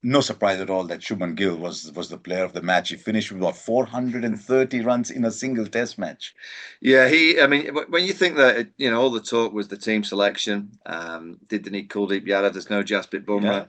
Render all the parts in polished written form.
no surprise at all that Shubman Gill was the player of the match. He finished with what 430 runs in a single Test match. Yeah, I mean, when you think that, all the talk was the team selection, did they need Kuldeep Yadav? There's no Jasprit Yeah. Bumrah.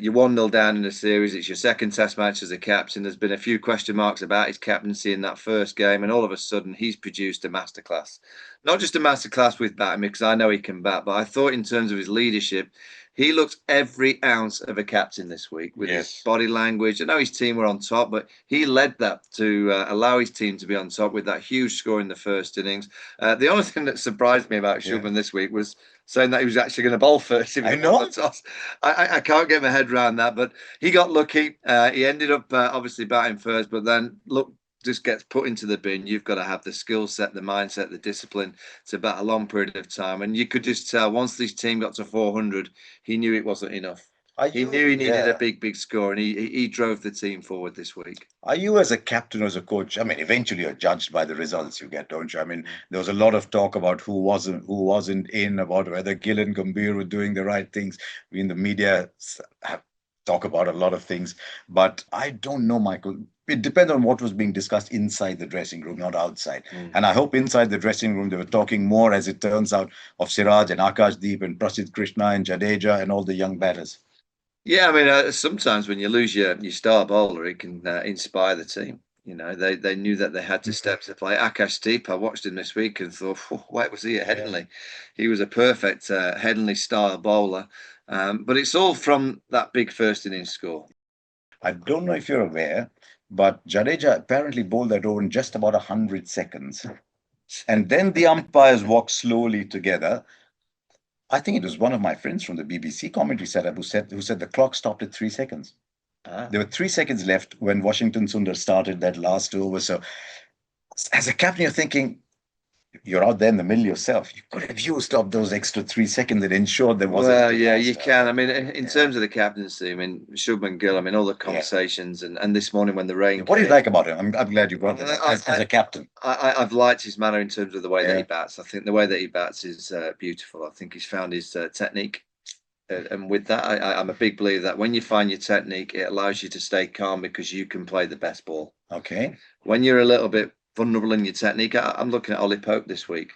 You're 1-0 down in the series. It's your second Test match as a captain. There's been a few question marks about his captaincy in that first game, and all of a sudden he's produced a masterclass. Not just a masterclass with batting, because I know he can bat, but I thought in terms of his leadership, he looked every ounce of a captain this week with his body language. I know his team were on top, but he led that to allow his team to be on top with that huge score in the first innings. The only thing that surprised me about Shubman this week was saying that he was actually going to bowl first. If I know. The toss. I can't get my head around that, but he got lucky. He ended up obviously batting first, but then look, just gets put into the bin. You've got to have the skill set, the mindset, the discipline to bat a long period of time. And you could just tell once this team got to 400, he knew it wasn't enough. He knew he needed a big score, and he drove the team forward this week. Are you, as a captain or as a coach, I mean, eventually you're judged by the results you get, don't you? I mean, there was a lot of talk about who wasn't in, about whether Gill and Gambhir were doing the right things. We in the media have talk about a lot of things, but I don't know, Michael. It depends on what was being discussed inside the dressing room, not outside. And I hope inside the dressing room they were talking more, as it turns out, of Siraj and Akashdeep and Prasidh Krishna and Jadeja and all the young batters. Yeah, I mean, sometimes when you lose your star bowler, it can inspire the team. They knew that they had to step to play. Akashdeep, I watched him this week and thought, why was he at Headingley? He was a perfect Headingley style bowler. But it's all from that big first innings score. I don't know if you're aware, but Jadeja apparently bowled that over in just about 100 seconds. And then the umpires walked slowly together. I think it was one of my friends from the BBC commentary setup who said the clock stopped at 3 seconds. There were 3 seconds left when Washington Sundar started that last over. So as a captain, you're thinking, you're out there in the middle yourself. You could have used up those extra 3 seconds and ensured there wasn't. Well, yeah, you can. I mean, in terms of the captaincy, I mean, Shubman Gill, I mean, all the conversations and this morning when the rain. What do you like about him? I'm glad you brought that as a captain. I've liked his manner in terms of the way that he bats. I think the way that he bats is beautiful. I think he's found his technique. And with that, I'm a big believer that when you find your technique, it allows you to stay calm because you can play the best ball. Okay. When you're a little bit vulnerable in your technique, I'm looking at Ollie Pope this week,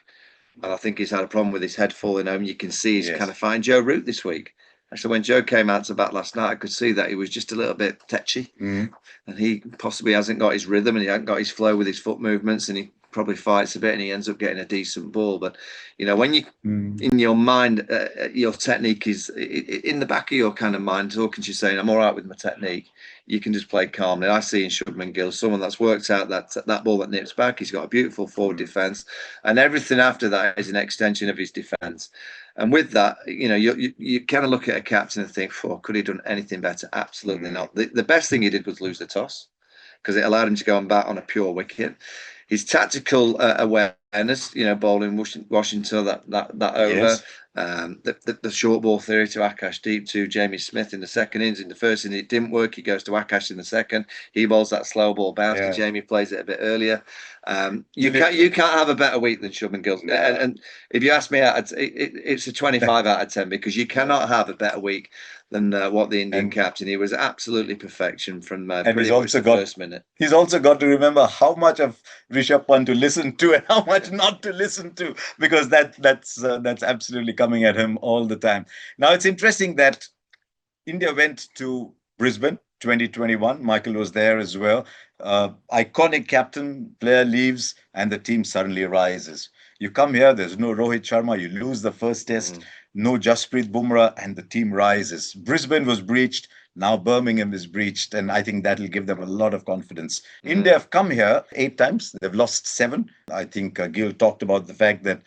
and I think he's had a problem with his head falling home. You can see he's kind of fine. Joe Root this week. Actually, when Joe came out to bat last night, I could see that he was just a little bit tetchy, and he possibly hasn't got his rhythm and he hasn't got his flow with his foot movements, and he probably fights a bit and he ends up getting a decent ball. But when you in your mind, your technique is in the back of your kind of mind, talking to you saying, I'm all right with my technique, you can just play calmly. I see in Shubman Gill someone that's worked out that ball that nips back. He's got a beautiful forward defence, and everything after that is an extension of his defence. And with that, you kind of look at a captain and think, could he have done anything better? Absolutely not. The best thing he did was lose the toss, because it allowed him to go and bat on a pure wicket. His tactical awareness, bowling Washington that over, the short ball theory to Akashdeep, to Jamie Smith in the second innings. In the first innings, it didn't work. He goes to Akash in the second. He bowls that slow ball bounce. To Jamie plays it a bit earlier. You can't have a better week than Shubman Gill. And if you ask me, it's a 25 out of 10, because you cannot have a better week than what the Indian captain. He was absolutely perfection from pretty much the first minute. He's also got to remember how much of Rishabh Pant to listen to and how much not to listen to, because that's absolutely coming at him all the time. Now, it's interesting that India went to Brisbane 2021. Michael was there as well. Iconic captain, player leaves, and the team suddenly rises. You come here, there's no Rohit Sharma, you lose the first test. No Jasprit Bumrah, and the team rises. Brisbane was breached. Now Birmingham is breached, and I think that'll give them a lot of confidence. India have come here 8 times. They've lost 7. I think Gill talked about the fact that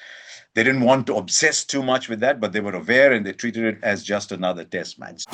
they didn't want to obsess too much with that, but they were aware and they treated it as just another test match.